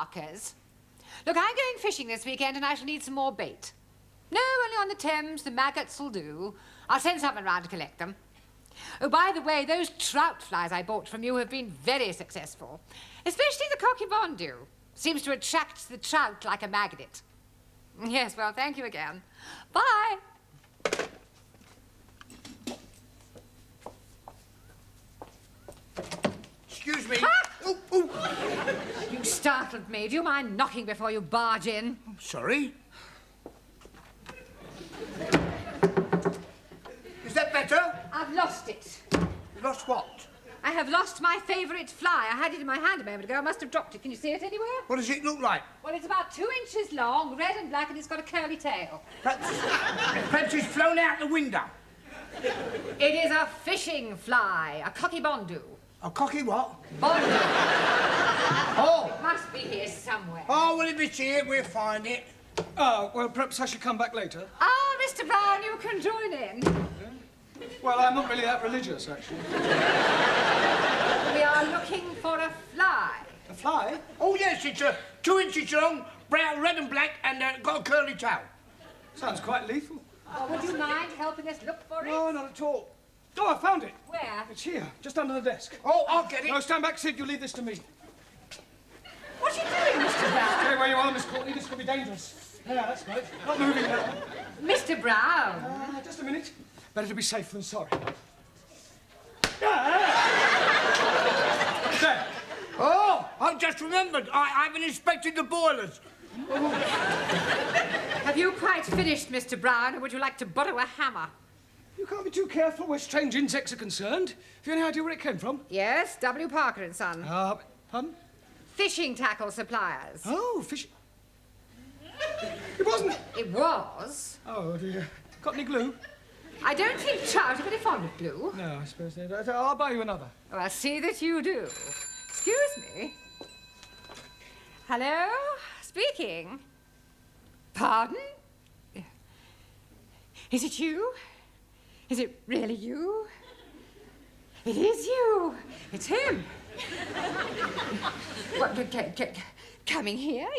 Parkers. Look, I'm going fishing this weekend and I shall need some more bait. No, only on the Thames. The maggots will do. I'll send someone round to collect them. Oh, by the way, those trout flies I bought from you have been very successful. Especially the cockybondu. Seems to attract the trout like a magnet. Yes, well, thank you again. Bye. Excuse me. Ah! Ooh, ooh. You startled me. Do you mind knocking before you barge in? Sorry. Is that better? I've lost it. You lost what? I have lost my favourite fly. I had it in my hand a moment ago. I must have dropped it. Can you see it anywhere? What does it look like? Well, it's about 2 inches long, red and black, and it's got a curly tail. Perhaps it's flown out the window. It is a fishing fly, a cockybondu. A cocky what? Bondu. Oh. It must be here somewhere. Oh, well, if it's here, we'll find it. Well, perhaps I should come back later. Ah, Mr. Brown, you can join in. Well, I'm not really that religious, actually. We are looking for a fly. A fly? Oh, yes, it's 2 inches long, brown, red and black, and got a curly tail. Sounds quite lethal. Oh, would you mind helping us look for it? No, not at all. Oh, I found it. Where? It's here, just under the desk. Oh, I'll get it. No, stand back, Sid. You leave this to me. What are you doing, Mr. Brown? Stay where you are, Miss Courtney. This could be dangerous. Yeah, that's right. Not moving now. Mr. Brown. Just a minute. Better to be safe than sorry. There. Oh, I've just remembered. I haven't inspected the boilers. Have you quite finished, Mr. Brown, or would you like to borrow a hammer? You can't be too careful where strange insects are concerned. Have you any idea where it came from? Yes, W. Parker and Son. Pardon? Fishing tackle suppliers. Oh, fish. It wasn't. It was. Oh, dear. Got any glue? I don't think trout are very fond of glue. No, I suppose they don't. I'll buy you another. Oh, I'll see that you do. Excuse me. Hello? Speaking. Pardon? Is it you? Is it really you? It is you. It's him. What, coming here?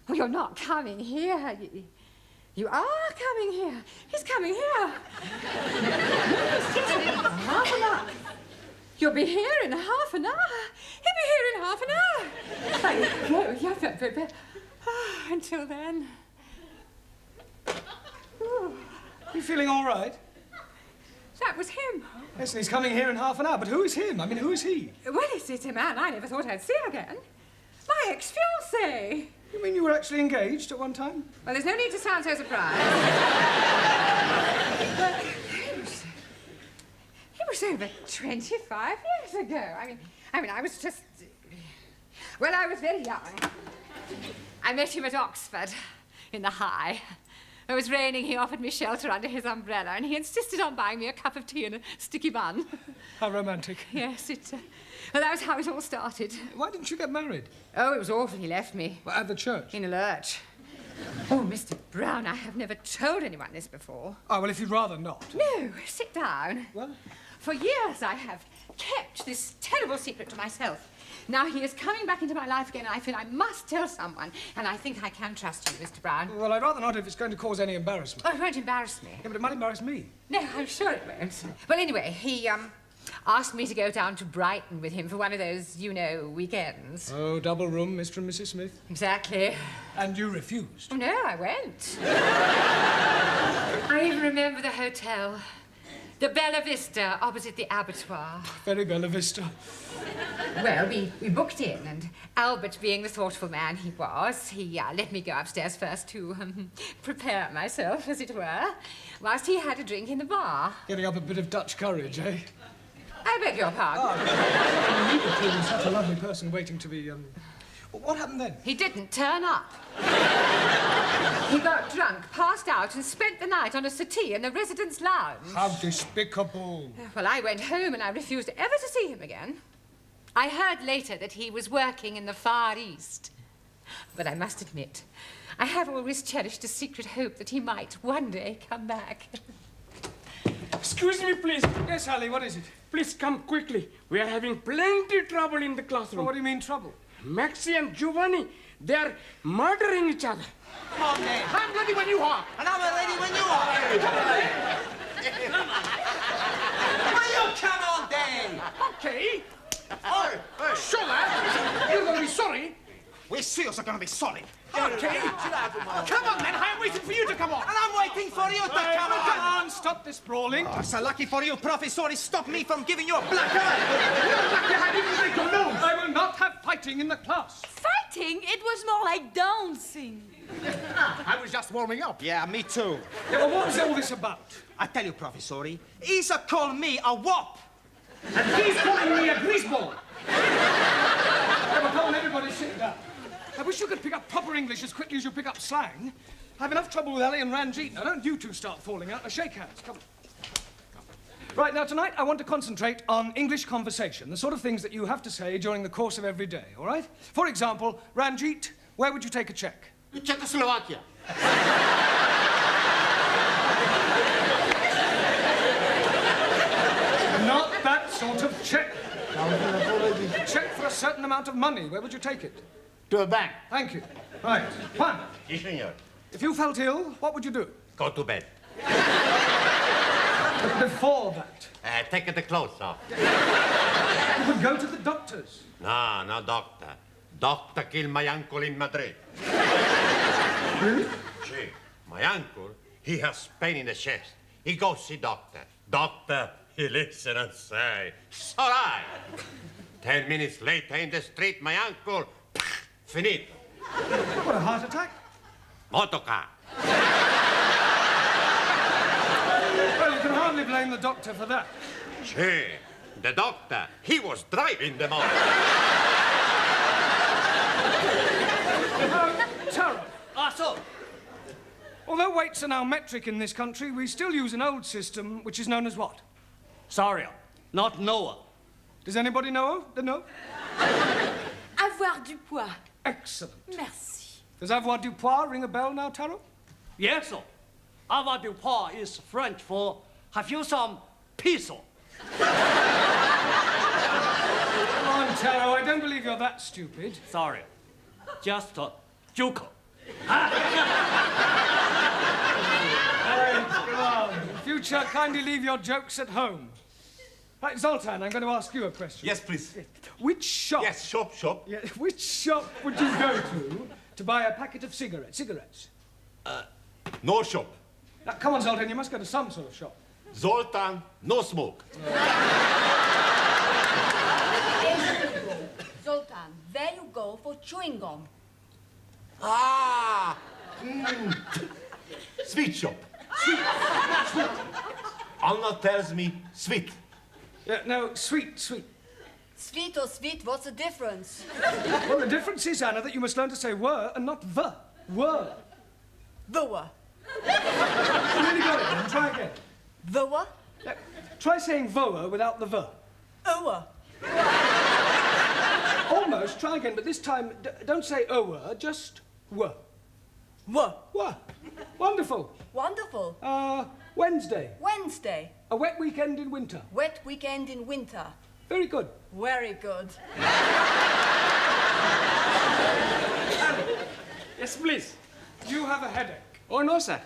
You're not coming here. You are coming here. He's coming here. Half an hour. You'll be here in half an hour. He'll be here in half an hour. Until then. Ooh. You feeling all right? That was him. Yes, he's coming here in half an hour. But who is him? I mean, who is he? Well, it's a man I never thought I'd see again. My ex-fiancé. You mean you were actually engaged at one time? Well, there's no need to sound so surprised. It was over 25 years ago. I mean, I was just... Well, I was very young. I met him at Oxford, in the High. It was raining, he offered me shelter under his umbrella, and he insisted on buying me a cup of tea and a sticky bun. How romantic. Yes, well, that was how it all started. Why didn't you get married? Oh, it was awful. He left me. Well, at the church? In a lurch. Oh, Mr. Brown, I have never told anyone this before. Oh, well, if you'd rather not. No, sit down. What? For years I have kept this terrible secret to myself. Now he is coming back into my life again, and I feel I must tell someone, and I think I can trust you, Mr. Brown. Well, I'd rather not if it's going to cause any embarrassment. Oh, it won't embarrass me. Yeah, but it might embarrass me. No, I'm sure it won't. Well, anyway, he, asked me to go down to Brighton with him for one of those, you know, weekends. Oh, double room, Mr. and Mrs. Smith. Exactly. And you refused? Oh, no, I went. I even remember the hotel. The Bella Vista, opposite the abattoir. Very Bella Vista. Well, we booked in, and Albert, being the thoughtful man he was, he let me go upstairs first to prepare myself, as it were, whilst he had a drink in the bar. Getting up a bit of Dutch courage, eh? I beg your pardon. You were such a lovely person waiting to be, What happened then? He didn't turn up. He got drunk, passed out, and spent the night on a settee in the residence lounge. How despicable. Well, I went home and I refused ever to see him again. I heard later that he was working in the Far East. But I must admit, I have always cherished a secret hope that he might one day come back. Excuse me, please. Yes, Harley, what is it? Please come quickly. We are having plenty trouble in the classroom. Well, what do you mean, trouble? Maxie and Giovanni, they are murdering each other. Come on, then. I'm ready when you are. And I'm ready when you are. Will you come on, then? Okay. Oh, Sure, lad. You're going to be sorry. we're seriously going to be sorry. Okay. Come on, then. I'm waiting for you to come on. And I'm waiting for you to come on. Come on, stop this brawling. Oh, so lucky for you, Professor, he stopped me from giving you a black eye. I will not have fighting in the class. Fighting? It was more like dancing. I was just warming up. Yeah, me too. Yeah, well, what was all this about? I tell you, Professor, he's called me a wop. And he's calling me a greaseball. Yeah, well, come on, everybody, sit down. I wish you could pick up proper English as quickly as you pick up slang. I have enough trouble with Ali and Ranjit. Now, don't you two start falling out. Now, shake hands. Come on. Right, now, tonight, I want to concentrate on English conversation, the sort of things that you have to say during the course of every day, all right? For example, Ranjit, where would you take a check? Czechoslovakia. Not that sort of check. A check for a certain amount of money. Where would you take it? To a bank. Thank you. Right. Juan, Sí, señor. if you felt ill, what would you do? Go to bed. But before that, Take the clothes off. you would go to the doctors. No, no, doctor. Doctor killed my uncle in Madrid. Really? See, my uncle, he has pain in the chest. He goes see doctor. Doctor, he listen and say, it's all right. 10 minutes later in the street, my uncle, finito. What, a heart attack? Motorcar. Well, you can hardly blame the doctor for that. See, the doctor, he was driving the motor. Taro, So, although weights are now metric in this country, we still use an old system which is known as what? sorry, not Noah. Does anybody know? No? Avoir du poids. Excellent. Merci. Does avoir du poids ring a bell now, Taro? Yes, sir. Avoir du poids is French for have you some peso? Come on, Taro, I don't believe you're that stupid. Sorry, just a joke. Right, come on. In future, kindly leave your jokes at home. Right, Zoltan, I'm going to ask you a question. Yes, please. Which shop... Yes, shop. Yeah, which shop would you go to buy a packet of cigarettes? No shop. Now, come on, Zoltan, you must go to some sort of shop. Zoltan, no smoke. Zoltan, there you go for chewing gum. Ah! Sweet shop. Sweet. Anna tells me sweet. Yeah, no, sweet. Sweet or sweet, what's the difference? Well, the difference is, Anna, that you must learn to say were and not the. Were. The what? You really got it, then. Try again. The what? Yeah, try saying voa without the ver. Oa. Almost. Try again, but this time, don't say ower, just were. Were. Were. Wonderful. Wonderful. Wednesday. Wednesday. A wet weekend in winter. Wet weekend in winter. Very good. Very good. Yes, please. Do you have a headache? Oh, no, sir.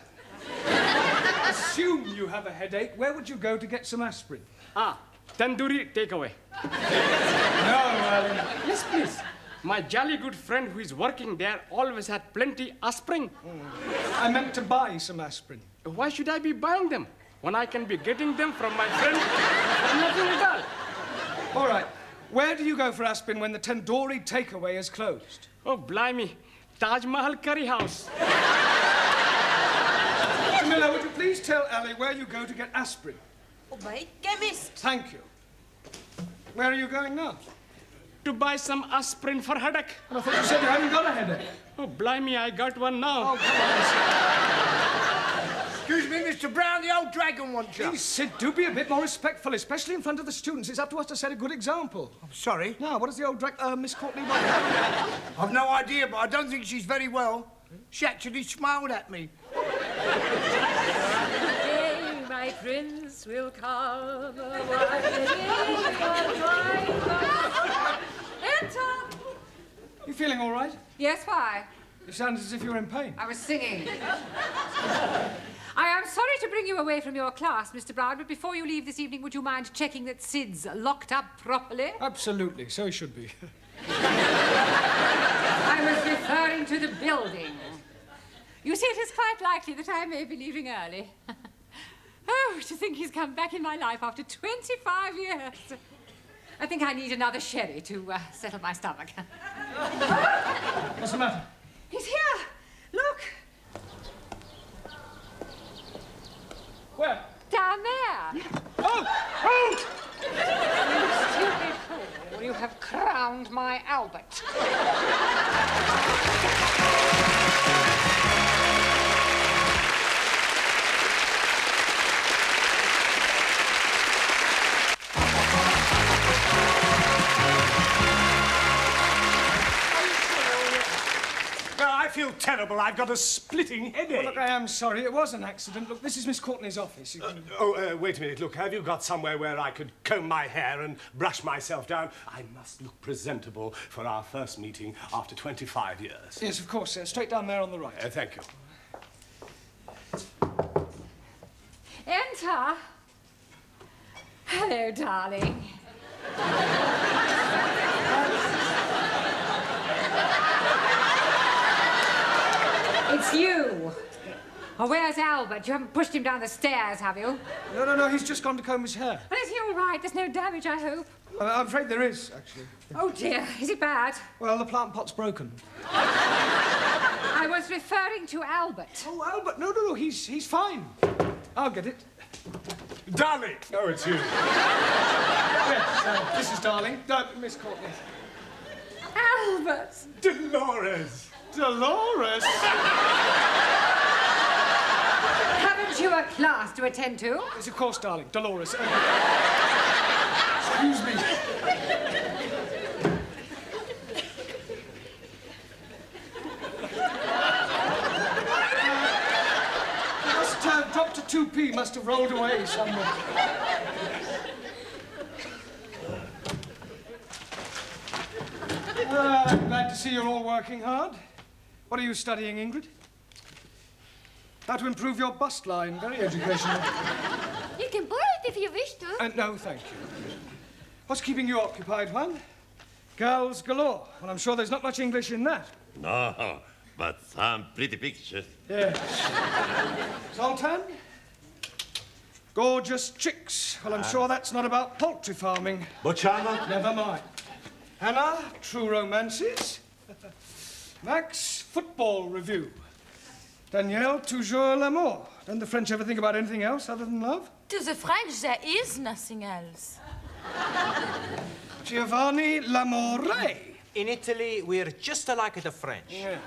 Assume you have a headache. Where would you go to get some aspirin? Tandoori takeaway. No, Yes, please. My jolly good friend who is working there always had plenty aspirin. I meant to buy some aspirin. Why should I be buying them when I can be getting them from my friend for nothing at all? All right. Where do you go for aspirin when the tandoori takeaway is closed? Oh, blimey. Taj Mahal Curry House. Camilla, would you please tell Ali where you go to get aspirin? Oh, my chemist. Thank you. Where are you going now? To buy some aspirin for headache. Well, I thought you said you hadn't got a headache. Oh, blimey, I got one now. Oh, come on, Excuse me, Mr. Brown, the old dragon wants you. Please, Sid, do be a bit more respectful, especially in front of the students. It's up to us to set a good example. I'm sorry. Now, what does the old Miss Courtney want? I've no idea, but I don't think she's very well. She actually smiled at me. Today my prince will come. Enter. feeling all right? Yes, why? You sound as if you were in pain. I was singing. I am sorry to bring you away from your class, Mr. Brown, but before you leave this evening, would you mind checking that Sid's locked up properly? Absolutely, so he should be. I was referring to the building. You see, it is quite likely that I may be leaving early. Oh, to think he's come back in my life after 25 years. I think I need another sherry to settle my stomach. What's the matter? He's here. Look. Where? Down there. Oh! Oh! You stupid fool. You have crowned my Albert. I feel terrible. I've got a splitting headache. Well, look, I am sorry. It was an accident. Look, this is Miss Courtney's office. Wait a minute. Look, have you got somewhere where I could comb my hair and brush myself down? I must look presentable for our first meeting after 25 years. Yes, of course, sir. Straight down there on the right. Thank you. Enter. Hello, darling. It's you. Oh, where's Albert? You haven't pushed him down the stairs, have you? No. He's just gone to comb his hair. Well, is he all right? There's no damage, I hope. I'm afraid there is, actually. Oh, dear. Is it bad? Well, the plant pot's broken. I was referring to Albert. Oh, Albert. No. He's fine. I'll get it. Darling! Oh, it's you. Yes, this is Darling. Miss Courtney. Albert! Dolores! Dolores? Haven't you a class to attend to? Yes, of course, darling. Dolores. Excuse me. Must have dropped a 2p. Must have rolled away somewhere. I'm glad to see you're all working hard. What are you studying, Ingrid? How to improve your bust line. Very educational. You can borrow it if you wish to. No, thank you. What's keeping you occupied, Juan? Girls galore. Well, I'm sure there's not much English in that. No, but some pretty pictures. Yes. Zoltan? Gorgeous chicks. Well, I'm sure that's not about poultry farming. Bocciana? Never mind. Hannah, true romances. Max, football review. Danielle, toujours l'amour. Don't the French ever think about anything else other than love? To the French, there is nothing else. Giovanni, l'amore. In Italy, we're just alike the French. Yeah.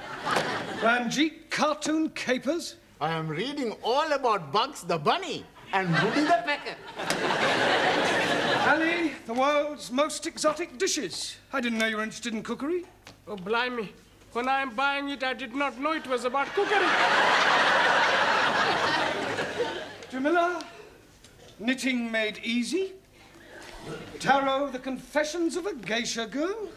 Ranjit, cartoon capers. I am reading all about Bugs the Bunny and Woody the Pecker. Ali, the world's most exotic dishes. I didn't know you were interested in cookery. Oh, blimey. When I'm buying it, I did not know it was about cookery. Jamila, knitting made easy. Tarot, the confessions of a geisha girl.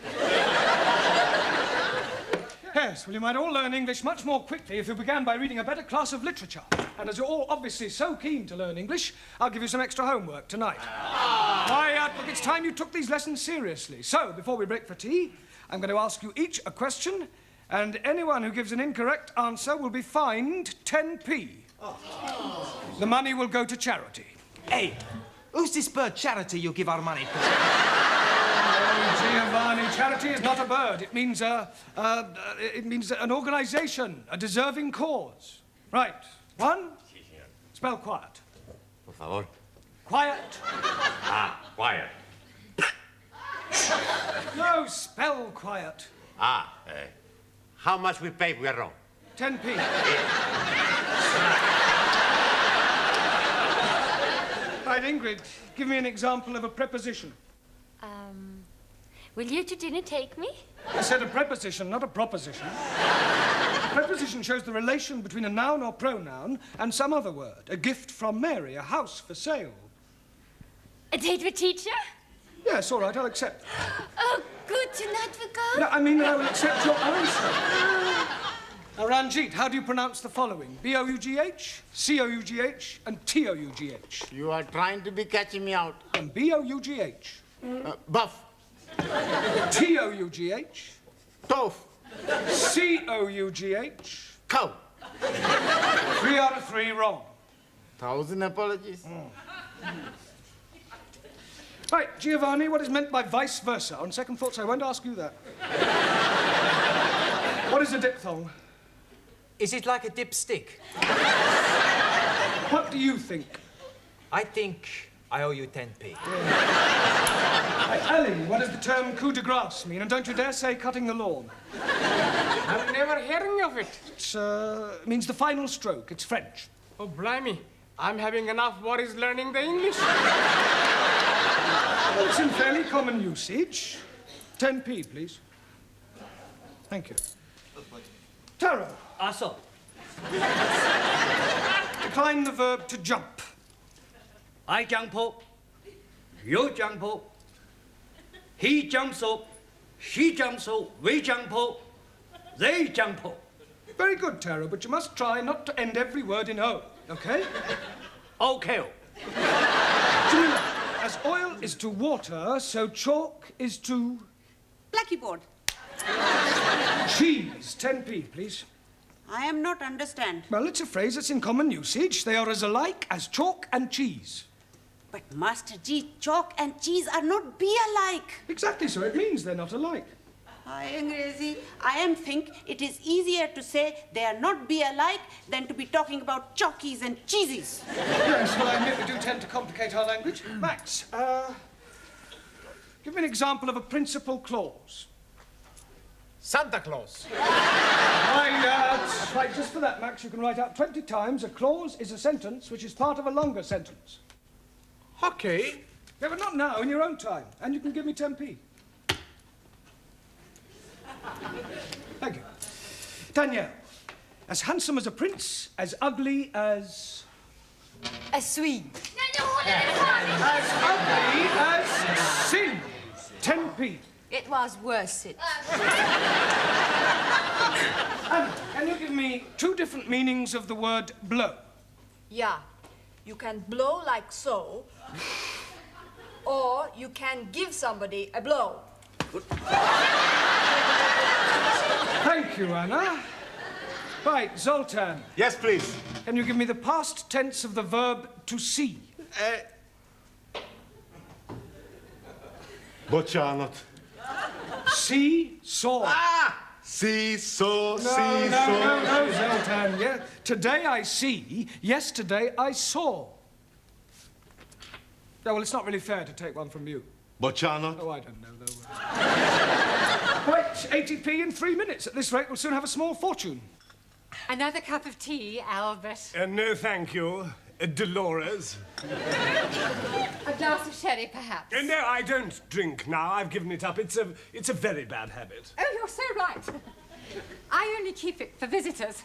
Yes, well, you might all learn English much more quickly if you began by reading a better class of literature. And as you're all obviously so keen to learn English, I'll give you some extra homework tonight. Why, look, it's time you took these lessons seriously. So, before we break for tea, I'm going to ask you each a question, and anyone who gives an incorrect answer will be fined 10p. The money will go to charity. Hey, who's this bird charity you give our money to? Oh, Giovanni, charity is not a bird. It means an organization, a deserving cause. Right. One, spell quiet. Por favor. Quiet. Quiet. No, spell quiet. How much we pay if we are wrong? 10p. Right, Ingrid, give me an example of a preposition. Will you to dinner take me? I said a preposition, not a proposition. A preposition shows the relation between a noun or pronoun and some other word. A gift from Mary, a house for sale. A date with teacher? Yes, all right, I'll accept. Oh, good, tonight we go. No, I mean, I will accept your answer. Now, Ranjit, how do you pronounce the following? B-O-U-G-H, C-O-U-G-H, and T-O-U-G-H. You are trying to be catching me out. And B-O-U-G-H. Buff. T-O-U-G-H. Tough. C-O-U-G-H. Cow. 3 out of 3 wrong. 1,000 apologies. Right, Giovanni, what is meant by vice versa? On second thoughts, I won't ask you that. What is a diphthong? Is it like a dipstick? What do you think? I think I owe you 10p. Right, Ali, what does the term coup de grace mean? And don't you dare say cutting the lawn. I'm never hearing of it. It means the final stroke. It's French. Oh, blimey. I'm having enough worries learning the English. Well, it's in fairly common usage. 10p, please. Thank you. Taro. Also. Decline the verb to jump. I jump up, you jump up, he jumps up, she jumps up, we jump up, they jump up. Very good, Taro, but you must try not to end every word in O, okay? Okay. Jamila, as oil is to water, so chalk is to... Blackie board. Cheese. 10p, please. I am not understand. Well, it's a phrase that's in common usage. They are as alike as chalk and cheese. But Master G, chalk and cheese are not be alike. Exactly so. It means they're not alike. Hi, Angrezi. I am think it is easier to say they are not be alike than to be talking about chalkies and cheesies. Yes, well, I admit we do tend to complicate our language. Max, give me an example of a principal clause. Santa Claus. Right, just for that, Max, you can write out 20 times a clause is a sentence which is part of a longer sentence. Okay. Yeah, but not now, in your own time. And you can give me 10p. Thank you. Danielle, as handsome as a prince, as ugly as... A Swede. As ugly as sin. 10p. It was worth it. Anna, can you give me 2 different meanings of the word blow? Yeah. You can blow like so, or you can give somebody a blow. Thank you, Anna. Right, Zoltan. Yes, please. Can you give me the past tense of the verb to see? Bocsánat. See, saw. See, so, No, see, no, so. no, Zoltan. Yeah. Today I see, yesterday I saw. Yeah, well, it's not really fair to take one from you. Bocsánat. Oh, I don't know, though. Right, 80p in 3 minutes. At this rate, we'll soon have a small fortune. Another cup of tea, Albert. No, thank you. Dolores. A glass of sherry, perhaps. No, I don't drink now. I've given it up. It's a very bad habit. Oh, you're so right. I only keep it for visitors.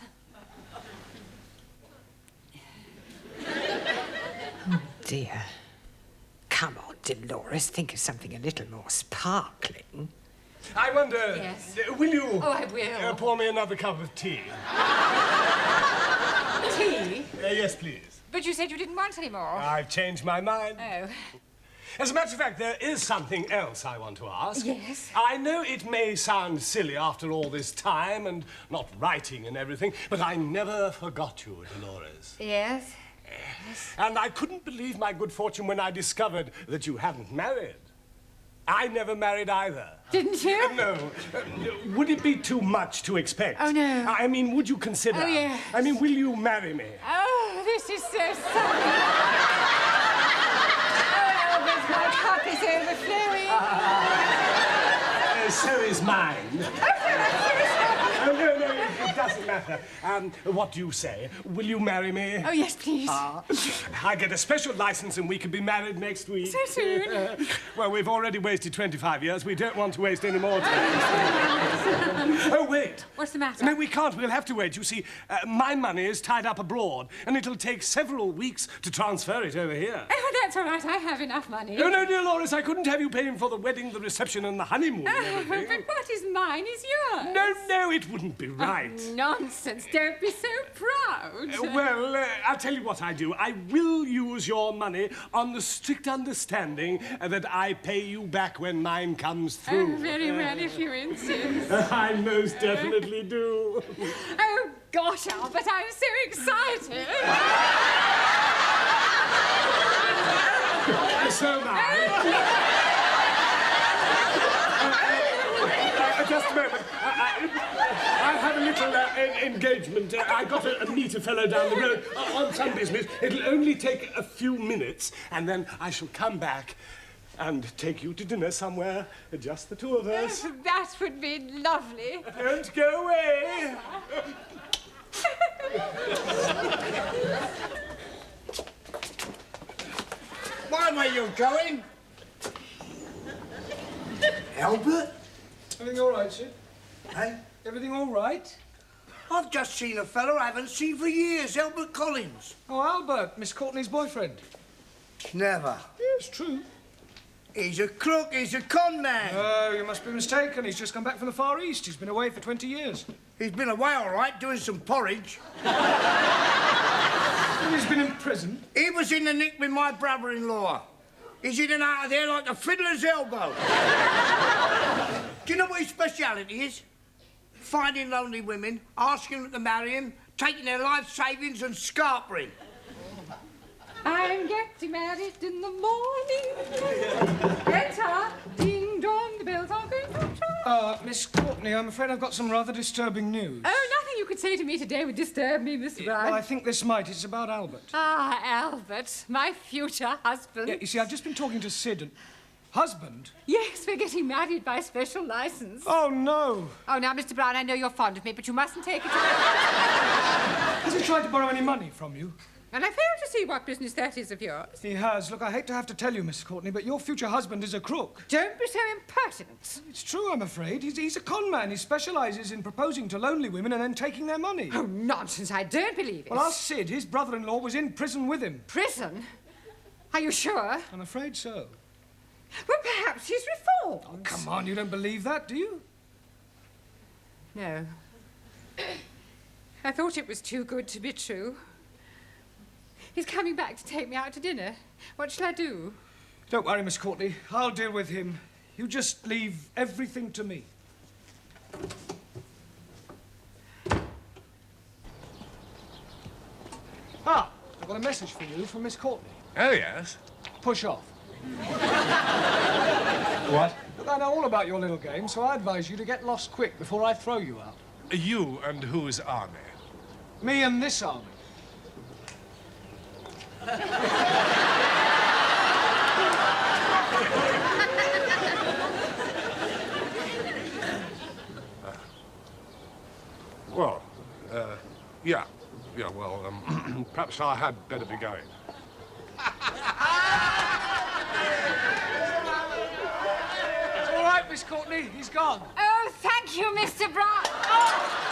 Dear. Come on, Dolores, think of something a little more sparkling. I wonder... Yes. Will you... Oh, I will. Pour me another cup of tea? Tea? Yes, please. But you said you didn't want any more. I've changed my mind. Oh. As a matter of fact, there is something else I want to ask. Yes? I know it may sound silly after all this time and not writing and everything, but I never forgot you, Dolores. Yes? And I couldn't believe my good fortune when I discovered that you hadn't married. I never married either. Didn't you? No. Would it be too much to expect? Oh, no. I mean, would you consider? Oh, yes. I mean, will you marry me? Oh, this is so sunny. Oh, Albert, my cup is overflowing. So is mine. Oh, no, it doesn't matter. What do you say? Will you marry me? Oh, yes, please. I get a special license and we can be married next week. So soon? Well, we've already wasted 25 years. We don't want to waste any more time. Oh, wait. What's the matter? No, we can't. We'll have to wait. You see, my money is tied up abroad, and it'll take several weeks to transfer it over here. Oh, that's all right. I have enough money. Oh, no, dear Loris, I couldn't have you paying for the wedding, the reception, and the honeymoon and everything. But what is mine is yours. No, it wouldn't be right. Oh, nonsense. Don't be so proud. I'll tell you what I do. I will use your money on the strict understanding that I pay you back when mine comes through. Oh, very well, if you insist. I most definitely do. Oh, gosh, Albert, I'm so excited. So am I. Just a moment. I have a little engagement. I got to meet a fellow down the road on some business. It'll only take a few minutes, and then I shall come back and take you to dinner somewhere, just the two of us. Oh, that would be lovely. Don't go away. Why were you going? Albert? Everything all right, sir? Hey? Everything all right? I've just seen a fellow I haven't seen for years, Albert Collins. Oh, Albert, Miss Courtney's boyfriend. Never. Yes, true. He's a crook, he's a con man. Oh, you must be mistaken. He's just come back from the Far East. He's been away for 20 years. He's been away all right, doing some porridge. And he's been in prison. He was in the nick with my brother-in-law. He's in and out of there like a fiddler's elbow. Do you know what his speciality is? Finding lonely women, asking them to marry him, taking their life savings and scarpering. I'm getting married in the morning. Enter. Ding dong, the bells are going to chime. Miss Courtney, I'm afraid I've got some rather disturbing news. Oh, nothing you could say to me today would disturb me, Mr. Brown. Well, I think this might. It's about Albert. Ah, Albert, my future husband. Yeah, you see, I've just been talking to Sid and... Husband? Yes, we're getting married by special license. Oh, no. Oh, now, Mr. Brown, I know you're fond of me, but you mustn't take it. Has he tried to borrow any money from you? And I fail to see what business that is of yours. He has. Look, I hate to have to tell you, Miss Courtney, but your future husband is a crook. Don't be so impertinent. It's true, I'm afraid. He's a con man. He specialises in proposing to lonely women and then taking their money. Oh, nonsense. I don't believe it. Well, ask Sid. His brother-in-law was in prison with him. Prison? Are you sure? I'm afraid so. Well, perhaps he's reformed. Oh, come on, you don't believe that, do you? No. I thought it was too good to be true. He's coming back to take me out to dinner. What shall I do? Don't worry, Miss Courtney. I'll deal with him. You just leave everything to me. Ah, I've got a message for you from Miss Courtney. Oh, yes? Push off. What? Look, I know all about your little game, so I advise you to get lost quick before I throw you out. You and whose army? Me and this army. Well, yeah, well, perhaps I had better be going. It's all right, Miss Courtney. He's gone. Oh, thank you, Mr. Brown. Oh.